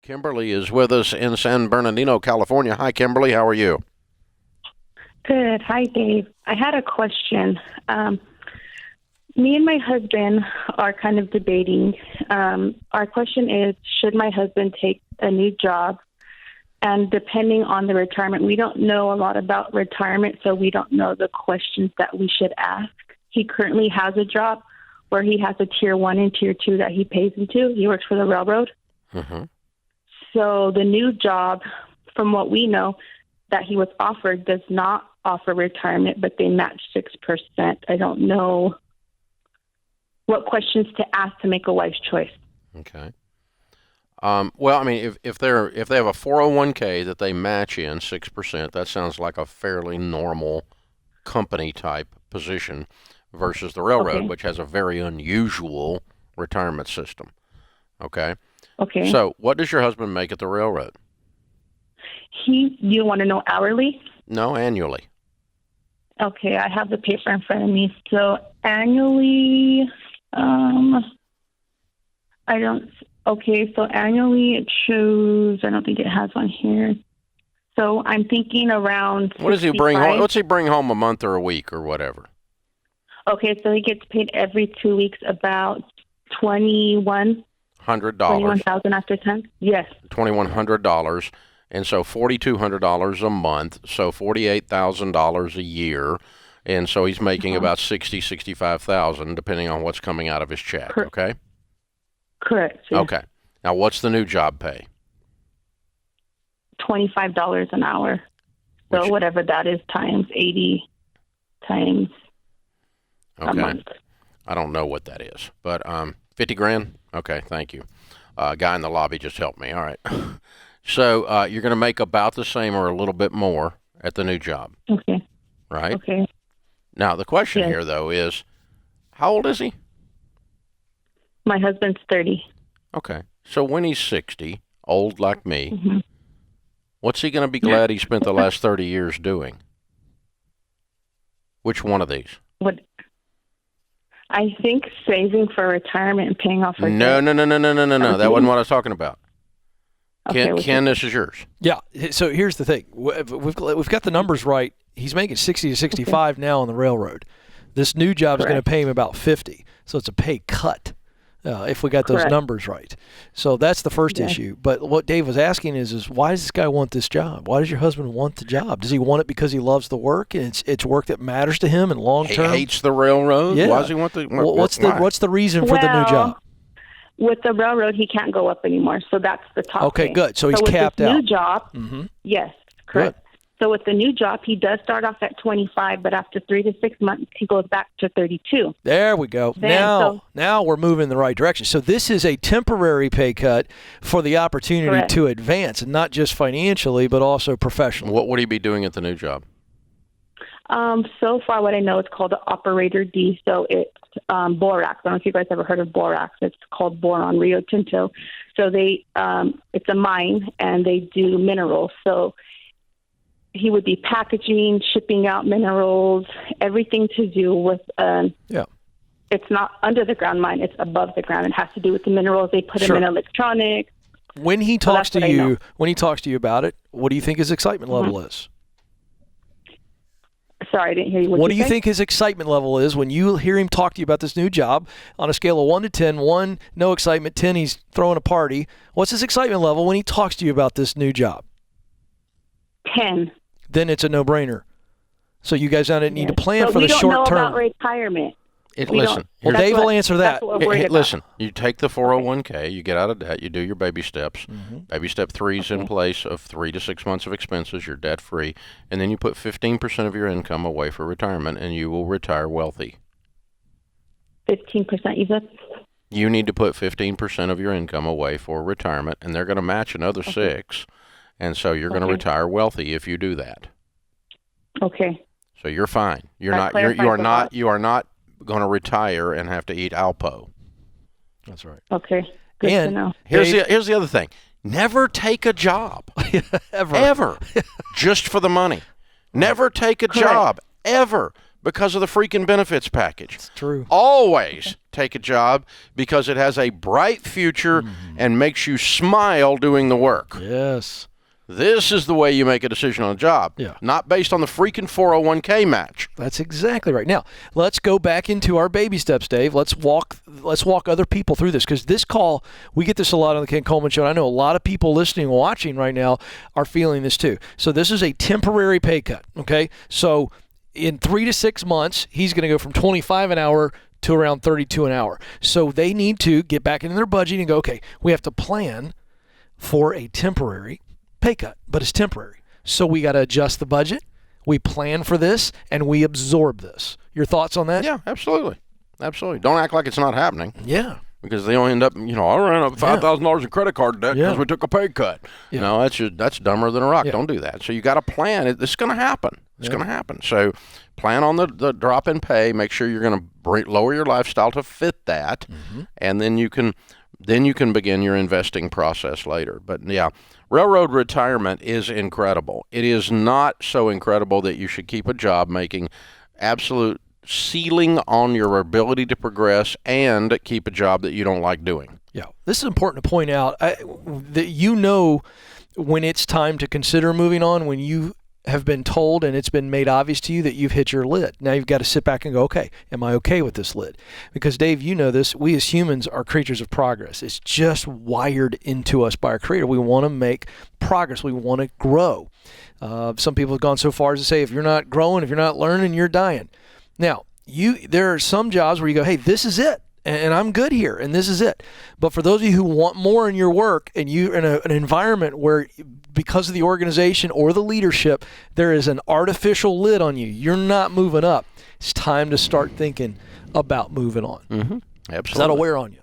Kimberly is with us in San Bernardino, California. Hi, Kimberly. How are you? Good. Hi, Dave. I had a question. Me and my husband are kind of debating. Our question is, should my husband take a new job? And depending on the retirement, we don't know a lot about retirement, so we don't know the questions that we should ask. He currently has a job where he has a tier 1 and tier 2 that he pays into. He works for the railroad. Mm-hmm. So the new job, from what we know, that he was offered does not offer retirement, but they match 6%. I don't know what questions to ask to make a wise choice. Okay. Well, I mean, if they have a 401k that they match in 6%, that sounds like a fairly normal company type position versus the railroad, Okay. which has a very unusual retirement system. Okay. Okay. So, what does your husband make at the railroad? You want to know hourly? No, annually. Okay, I have the paper in front of me. So annually, so annually it shows, I don't think it has on here. So I'm thinking around What does he bring 65. home? What's he bring home a month or a week or whatever? Okay, so he gets paid every 2 weeks about $2,100 $100. after tax. Yes. $2,100. And so $4,200 a month, so $48,000 a year. And so he's making about $65,000 depending on what's coming out of his check, okay? Correct. Yes. Okay. Now, what's the new job pay? $25 an hour. So Which- whatever that is times 80 times a Okay. month. I don't know what that is, but 50 grand? Okay, thank you. Guy in the lobby just helped me. All right. So you're going to make about the same or a little bit more at the new job, Okay. right? Okay. Now, the question Yes. here, though, is how old is he? My husband's 30. Okay. So when he's 60, old like me, Mhm. what's he going to be glad he spent the last 30 years doing? Which one of these? What? I think saving for retirement and paying off our No. debt. That wasn't what I was talking about. Okay, Ken, this is yours. Yeah. So here's the thing. We've got the numbers right. He's making 60 to 65 now on the railroad. This new job is going to pay him about 50. So it's a pay cut if we got those numbers right. So that's the first issue. But what Dave was asking is why does this guy want this job? Why does your husband want the job? Does he want it because he loves the work and it's work that matters to him and long term? He hates the railroad? Yeah. Why does he want the What's the reason for the new job? With the railroad, he can't go up anymore. So that's the top. Okay, pay. good. So he's with capped this out. New job. Mm-hmm. Yes, correct. Good. So with the new job, he does start off at 25, but after 3 to 6 months, he goes back to 32. There we go. Now we're moving in the right direction. So this is a temporary pay cut for the opportunity to advance, and not just financially, but also professionally. What would he be doing at the new job? So far, what I know, it's called the Operator D. So it's borax. I don't know if you guys ever heard of borax. It's called boron, Rio Tinto. So it's a mine, and they do minerals. So he would be packaging, shipping out minerals, everything to do with. It's not under the ground mine; it's above the ground. It has to do with the minerals. They put them in electronics. When he talks to you, about it, what do you think his excitement level is? Sorry, I didn't hear you. What do you think his excitement level is when you hear him talk to you about this new job on a scale of 1 to 10? 1, no excitement. 10, he's throwing a party. What's his excitement level when he talks to you about this new job? 10. Then it's a no-brainer. So you guys need to plan for the short term. We don't know about retirement. Listen, Dave will answer that. Listen, you take the 401k, you get out of debt, you do your baby steps. Mm-hmm. Baby step 3 is in place of 3 to 6 months of expenses. You're debt free, and then you put 15% of your income away for retirement, and you will retire wealthy. 15%, you said? You need to put 15% of your income away for retirement, and they're going to match another 6, and so you're going to retire wealthy if you do that. Okay. So you're fine. You are not going to retire and have to eat Alpo. That's right. Okay. Good to know. Here's the other thing. Never take a job. Ever. Just for the money. Never take a job. Ever. because of the freaking benefits package. It's true. Always take a job because it has a bright future and makes you smile doing the work. Yes. This is the way you make a decision on a job, not based on the freaking 401k match. That's exactly right. Now, let's go back into our baby steps, Dave. Let's walk other people through this, because this call, we get this a lot on the Ken Coleman Show. And I know a lot of people listening and watching right now are feeling this too. So this is a temporary pay cut, okay? So in 3 to 6 months, he's going to go from $25 an hour to around $32 an hour. So they need to get back into their budget and go, okay, we have to plan for a temporary pay cut, but it's temporary. So we got to adjust the budget. We plan for this, and we absorb this. Your thoughts on that? Yeah, absolutely. Absolutely. Don't act like it's not happening. Yeah. Because they'll end up, I ran up $5,000 in credit card debt because we took a pay cut. Yeah. No, that's dumber than a rock. Don't do that. So you got to plan. It's going to happen. It's going to happen. So plan on the drop in pay. Make sure you're going to lower your lifestyle to fit that, and then you can begin your investing process later. But yeah, railroad retirement is incredible. It is not so incredible that you should keep a job making absolute ceiling on your ability to progress and keep a job that you don't like doing. Yeah, this is important to point out that when it's time to consider moving on, when you have been told and it's been made obvious to you that you've hit your lid. Now you've got to sit back and go, okay, am I okay with this lid? Because Dave, you know this, we as humans are creatures of progress. It's just wired into us by our Creator. We want to make progress. We want to grow. Some people have gone so far as to say, if you're not growing, if you're not learning, you're dying. Now, there are some jobs where you go, hey, this is it, and I'm good here, and this is it. But for those of you who want more in your work, and you're in an environment where, because of the organization or the leadership, there is an artificial lid on you, you're not moving up, it's time to start thinking about moving on. Absolutely. That'll wear on you.